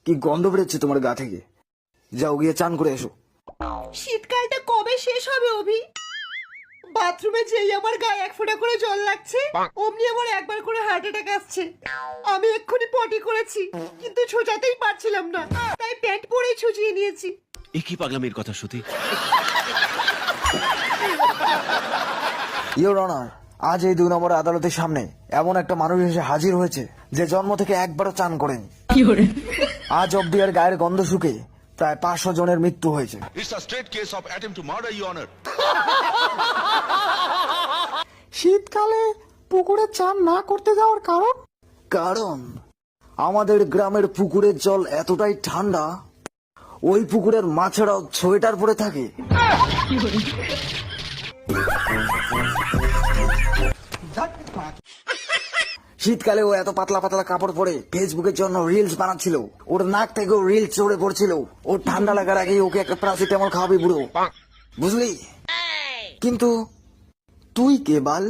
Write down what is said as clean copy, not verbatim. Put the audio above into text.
কি গন্ধ বেরোচ্ছে তোমার গা থেকে। যাও গিয়ে চান করে এসো। শীতকালটা কবে শেষ হবে অভি? বাথরুমে যেই আমার গায়ে এক ফোঁটা করে জল লাগছে অমনি আমার একবার করে হার্ট অ্যাটাক আসছে। আমি এক্ষুনি পটি করেছি কিন্তু ছোটাতেই পারছিলাম না, তাই প্যান্ট পরেই ছুচিয়ে নিয়েছি। একই পাগলামির কথা শ্রুতি। ইওর অনার, আজ এই 2 নম্বর আদালতের সামনে এমন একটা মানুষ এসে হাজির হয়েছে যে জন্ম থেকে একবারও চান করেনি। আজ অব্দি আর গায়ের গন্ধ শুকে প্রায় 500 জনের মৃত্যু হয়েছে। It's a straight case of attempt to murder, Your Honor. শীতকালে পুকুরে চান না করতে যাওয়ার কারণ? কারণ আমাদের গ্রামের পুকুরের জল এতটাই ঠান্ডা, ওই পুকুরের মাছেরাও সোয়েটার পরে থাকে। শীতকালে ও এত পাতলা পাতলা কাপড় পরে ফেসবুকের জন্য রিলস বানাচ্ছিল। ওর নাক থেকেও রিলস চড়ে পড়ছিল। ওর ঠান্ডা লাগার আগেই ওকে একটা প্যারাসিটামল খাওয়াবি বুড়ো, বুঝলি? কিন্তু তুই কে বাল?